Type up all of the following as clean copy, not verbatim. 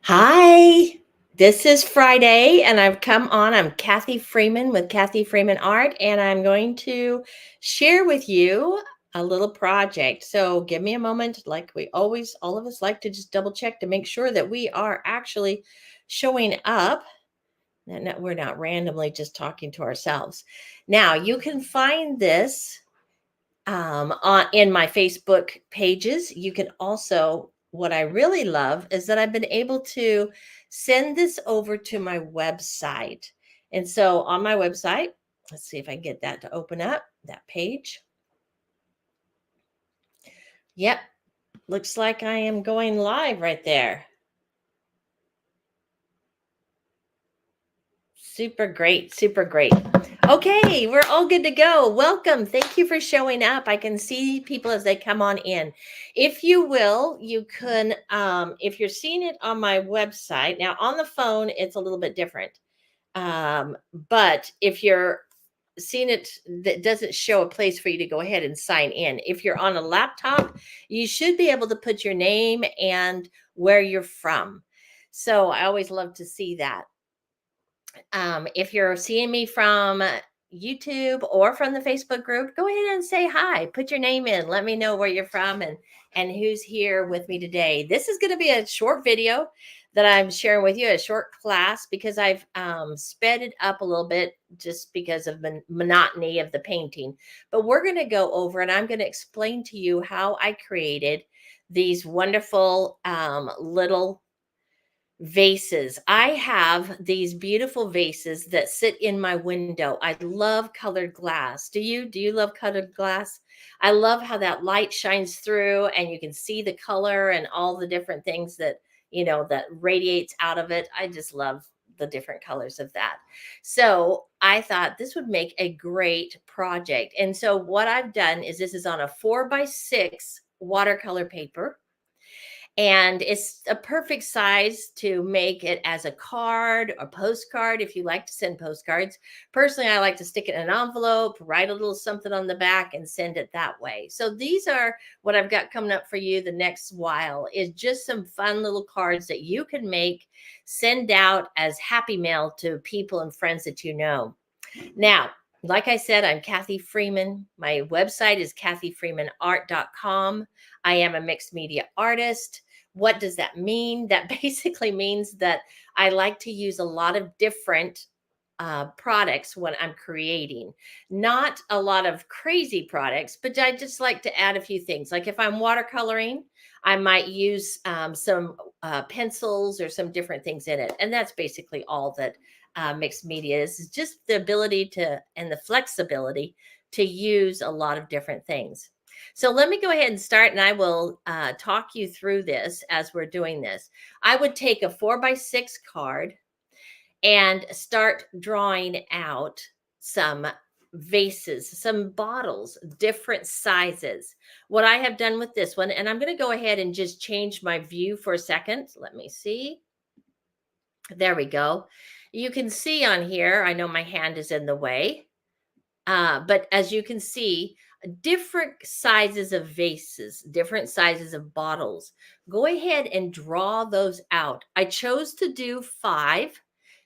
Hi, this is Friday, and I've come on. I'm Kathy Freeman with Kathy Freeman Art, and I'm going to share with you a little project. So give me a moment, like we always, all of us like to just double check to make sure that we are actually showing up and that we're not randomly just talking to ourselves. Now, you can find this in my Facebook pages. You can also, what I really love is that I've been able to send this over to my website. And so on my website, let's see if I can get that to open up that page. Yep, looks like I am going live right there. Super great. Super great. Okay, we're all good to go. Welcome. Thank you for showing up. I can see people as they come on in. If you will, you can, if you're seeing it on my website, now on the phone, it's a little bit different. But if you're seeing it, that doesn't show a place for you to go ahead and sign in. If you're on a laptop, you should be able to put your name and where you're from. So I always love to see that. If you're seeing me from YouTube or from the Facebook group, go ahead and say hi. Put your name in. Let me know where you're from and who's here with me today. This is going to be a short video that I'm sharing with you, a short class, because I've sped it up a little bit just because of monotony of the painting. But we're going to go over and I'm going to explain to you how I created these wonderful little vases. I have these beautiful vases that sit in my window. I love colored glass. Do you? Do you love colored glass? I love how that light shines through and you can see the color and all the different things that, that radiates out of it. I just love the different colors of that. So I thought this would make a great project. And so what I've done is this is on a 4x6 watercolor paper, and it's a perfect size to make it as a card or postcard if you like to send postcards. Personally, I like to stick it in an envelope, write a little something on the back, and send it that way. So these are what I've got coming up for you the next while, is just some fun little cards that you can make, send out as happy mail to people and friends that you know. Now, like I said, I'm Kathy Freeman. My website is kathyfreemanart.com. I am a mixed media artist. What does that mean? That basically means that I like to use a lot of different products when I'm creating. Not a lot of crazy products, but I just like to add a few things. Like if I'm watercoloring, I might use some pencils or some different things in it. And that's basically all that mixed media is just the ability to and the flexibility to use a lot of different things. So let me go ahead and start, and I will talk you through this as we're doing this. I would take a 4x6 card and start drawing out some vases, some bottles, different sizes. What I have done with this one, and I'm going to go ahead and just change my view for a second. Let me see. There we go. You can see on here, I know my hand is in the way, but as you can see, different sizes of vases, different sizes of bottles. Go ahead and draw those out. I chose to do 5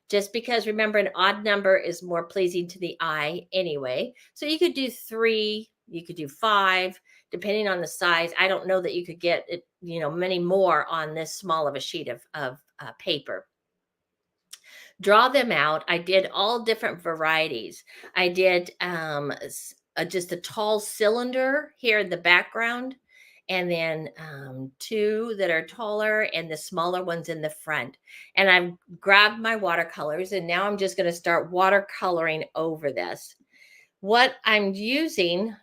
just because, remember, an odd number is more pleasing to the eye anyway. So you could do 3, you could do 5, depending on the size. I don't know that you could get it, many more on this small of a sheet of paper. Draw them out. I did all different varieties. I did just a tall cylinder here in the background, and then 2 that are taller and the smaller ones in the front. And I've grabbed my watercolors, and now I'm just going to start watercoloring over this. What I'm using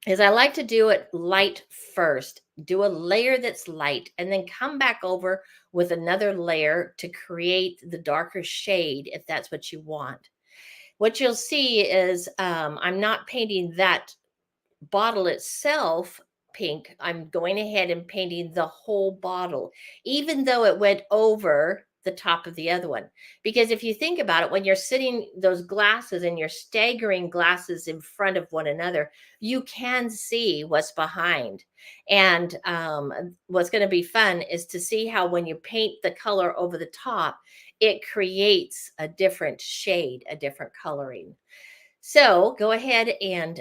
is I like to do it light first, do a layer that's light, and then come back over with another layer to create the darker shade if that's what you want. What you'll see is I'm not painting that bottle itself pink. I'm going ahead and painting the whole bottle, even though it went over the top of the other one. Because if you think about it, when you're sitting those glasses and you're staggering glasses in front of one another, you can see what's behind. And what's going to be fun is to see how when you paint the color over the top, it creates a different shade, a different coloring. So go ahead and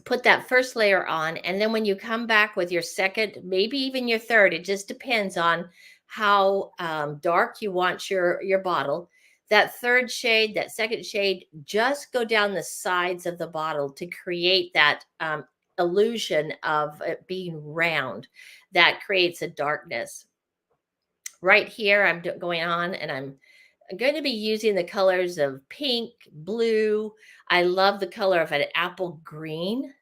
put that first layer on. And then when you come back with your second, maybe even your third, it just depends on how dark you want your bottle. That third shade, that second shade, just go down the sides of the bottle to create that illusion of it being round. That creates a darkness. Right here, I'm going on and I'm going to be using the colors of pink, blue. I love the color of an apple green.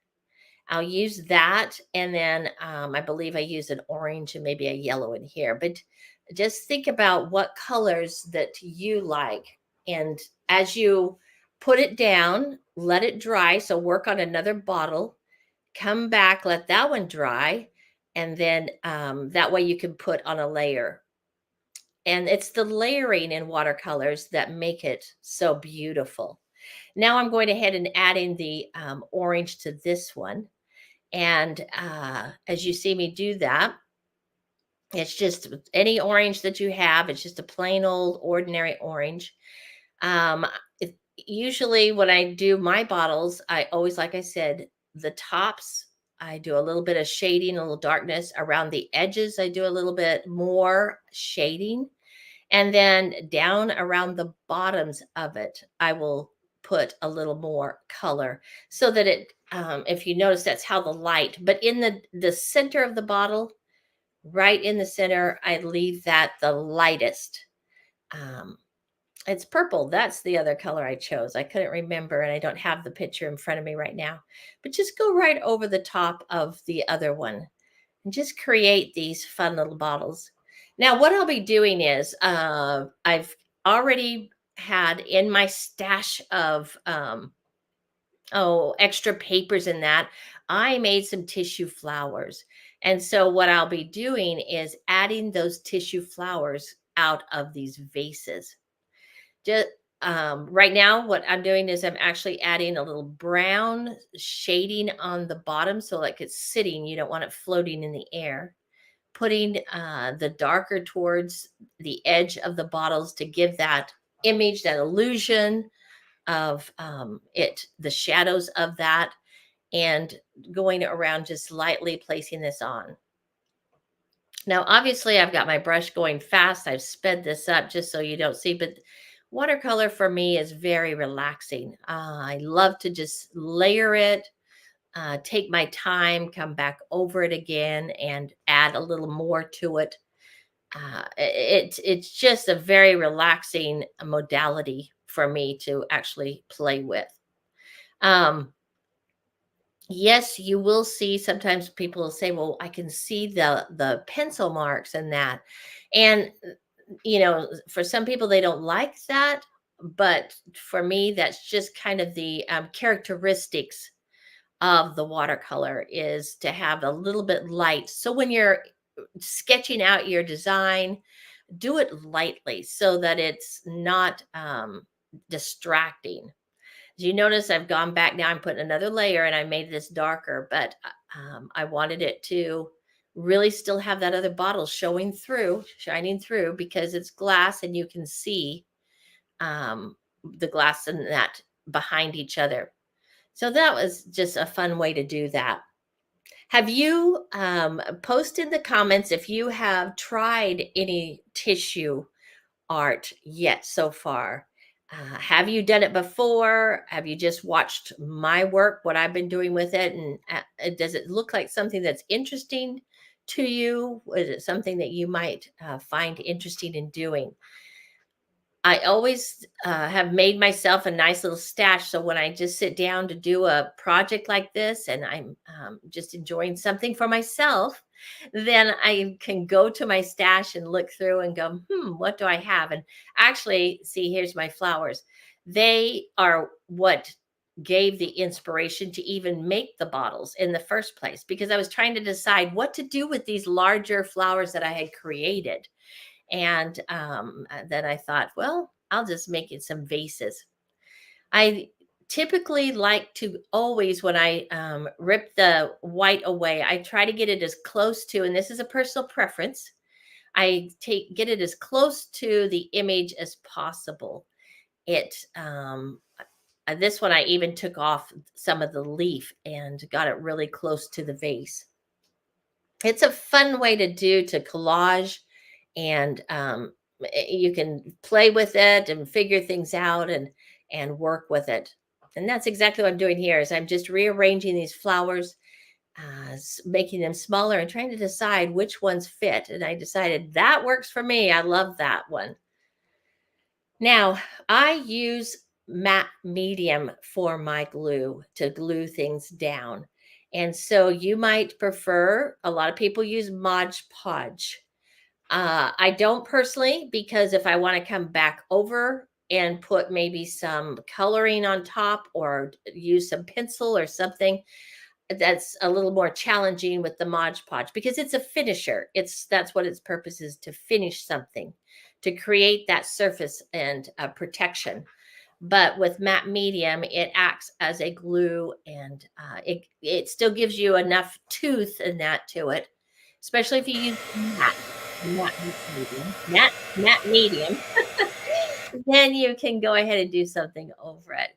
I'll use that. And then I believe I use an orange and maybe a yellow in here. But just think about what colors that you like. And as you put it down, let it dry. So work on another bottle, come back, let that one dry. And then that way you can put on a layer. And it's the layering in watercolors that make it so beautiful. Now I'm going ahead and adding the orange to this one. And as you see me do that, it's just any orange that you have. It's just a plain old ordinary orange. Um, Usually when I do my bottles, I always, like I said, the tops, I do a little bit of shading, a little darkness. Around the edges, I do a little bit more shading. And then down around the bottoms of it, I will put a little more color so that it, if you notice, that's how the light, but in the center of the bottle, right in the center, I leave that the lightest. Um, it's purple. That's the other color I chose. I couldn't remember, and I don't have the picture in front of me right now, but just go right over the top of the other one and just create these fun little bottles. Now, what I'll be doing is I've already had in my stash of extra papers in that, I made some tissue flowers. And so what I'll be doing is adding those tissue flowers out of these vases. Just right now, what I'm doing is I'm actually adding a little brown shading on the bottom. So like it's sitting, you don't want it floating in the air. Putting the darker towards the edge of the bottles to give that image, that illusion of the shadows of that, and going around just lightly placing this on. Now, obviously, I've got my brush going fast. I've sped this up just so you don't see, but watercolor for me is very relaxing. I love to just layer it, take my time, come back over it again, and add a little more to it. It's just a very relaxing modality for me to actually play with. Um, yes, you will see sometimes people will say, "Well, I can see the pencil marks and that," and for some people they don't like that, but for me, that's just kind of the characteristics of the watercolor is to have a little bit light. So when you're sketching out your design, do it lightly so that it's not distracting. As you notice, I've gone back now, I'm putting another layer and I made this darker, but I wanted it to really still have that other bottle showing through, shining through because it's glass and you can see the glass and that behind each other. So that was just a fun way to do that. Have you post in the comments if you have tried any tissue art yet so far? Have you done it before? Have you just watched my work, what I've been doing with it? And does it look like something that's interesting to you? Is it something that you might find interesting in doing? I always have made myself a nice little stash. So when I just sit down to do a project like this and I'm just enjoying something for myself, then I can go to my stash and look through and go, what do I have? And actually, see, here's my flowers. They are what gave the inspiration to even make the bottles in the first place, because I was trying to decide what to do with these larger flowers that I had created. And then I thought, well, I'll just make it some vases. I typically like to always, when I rip the white away, I try to get it as close to, and this is a personal preference, get it as close to the image as possible. This one, I even took off some of the leaf and got it really close to the vase. It's a fun way to collage, and you can play with it and figure things out and work with it. And that's exactly what I'm doing here. Is I'm just rearranging these flowers, making them smaller and trying to decide which ones fit. And I decided that works for me. I love that one. Now, I use matte medium for my glue to glue things down. And so you might prefer, a lot of people use Mod Podge. I don't personally, because if I want to come back over and put maybe some coloring on top or use some pencil or something, that's a little more challenging with the Mod Podge, because it's a finisher. That's what its purpose is, to finish something, to create that surface and protection. But with matte medium, it acts as a glue, and it still gives you enough tooth and that to it, especially if you use matte medium. Then you can go ahead and do something over it.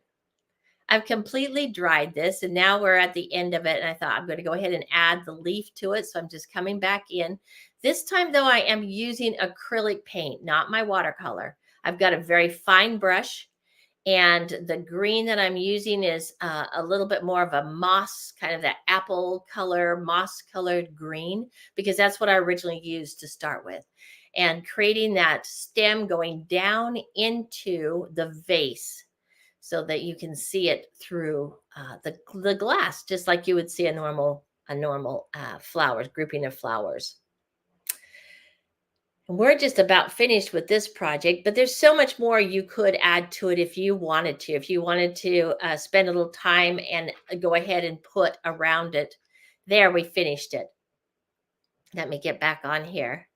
I've completely dried this, and now we're at the end of it. And I thought I'm going to go ahead and add the leaf to it. So I'm just coming back in. This time, though, I am using acrylic paint, not my watercolor. I've got a very fine brush, and the green that I'm using is a little bit more of a moss, kind of that apple color, moss colored green, because that's what I originally used to start with. And creating that stem going down into the vase, so that you can see it through the glass, just like you would see a normal flowers, grouping of flowers. We're just about finished with this project, but there's so much more you could add to it if you wanted to. If you wanted to spend a little time and go ahead and put around it. There, we finished it. Let me get back on here.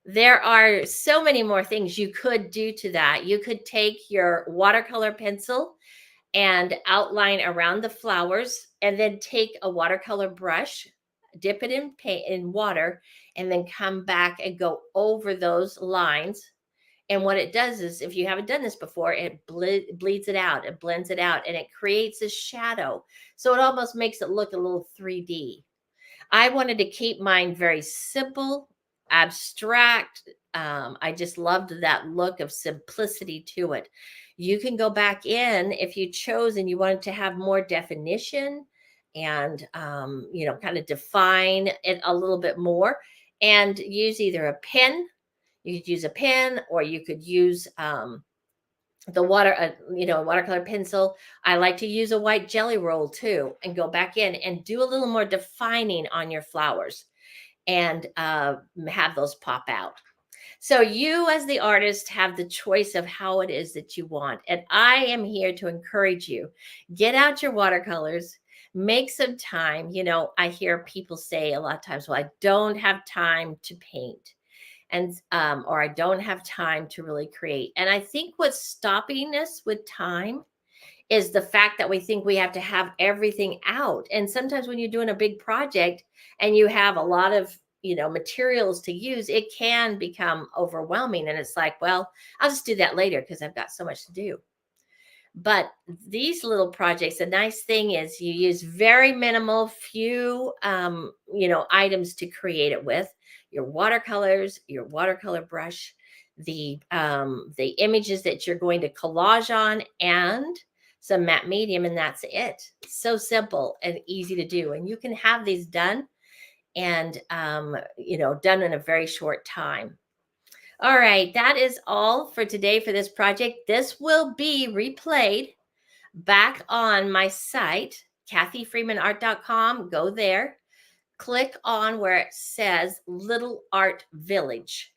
There are so many more things you could do to that. You could take your watercolor pencil and outline around the flowers, and then take a watercolor brush, dip it in water, and then come back and go over those lines. And what it does is, if you haven't done this before, it bleeds it out, it blends it out, and it creates a shadow. So it almost makes it look a little 3D. I wanted to keep mine very simple, abstract. I just loved that look of simplicity to it. You can go back in if you chose and you wanted to have more definition and, kind of define it a little bit more, and use either a pen. You could use a pen, or you could use the watercolor pencil. I like to use a white jelly roll too, and go back in and do a little more defining on your flowers, and have those pop out. So you, as the artist, have the choice of how it is that you want. And I am here to encourage you. Get out your watercolors, make some time. I hear people say a lot of times, well, I don't have time to paint, and or I don't have time to really create. And I think what's stopping us with time is the fact that we think we have to have everything out. And sometimes when you're doing a big project and you have a lot of materials to use, it can become overwhelming. And it's like, well, I'll just do that later because I've got so much to do. But these little projects, the nice thing is you use very minimal, few, items to create it with. Your watercolors, your watercolor brush, the images that you're going to collage on, and some matte medium, and that's it. So simple and easy to do. And you can have these done and, done in a very short time. All right, that is all for today for this project. This will be replayed back on my site, kathyfreemanart.com. Go there, click on where it says Little Art Village.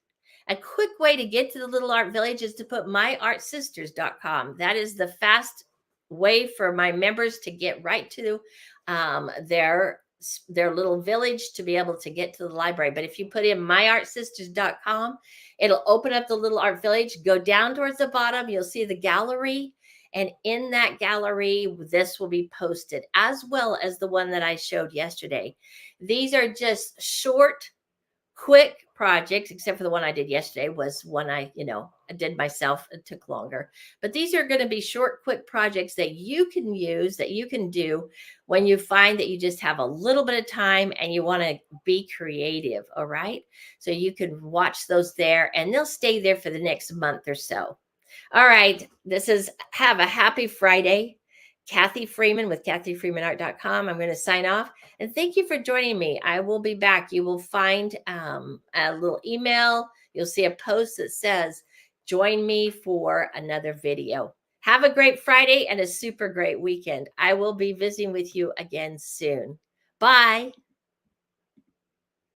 A quick way to get to the Little Art Village is to put myartsisters.com. That is the fast way for my members to get right to their their little village to be able to get to the library. But if you put in myartsisters.com, it'll open up the little art village. Go down towards the bottom, you'll see the gallery. And in that gallery, this will be posted, as well as the one that I showed yesterday. These are just short, quick projects, except for the one I did yesterday was one I did myself. It took longer. But these are going to be short, quick projects that you can use, that you can do when you find that you just have a little bit of time and you want to be creative. All right. So you can watch those there, and they'll stay there for the next month or so. All right. Have a happy Friday. Kathy Freeman with KathyFreemanArt.com. I'm going to sign off, and thank you for joining me. I will be back. You will find a little email. You'll see a post that says, join me for another video. Have a great Friday and a super great weekend. I will be visiting with you again soon. Bye.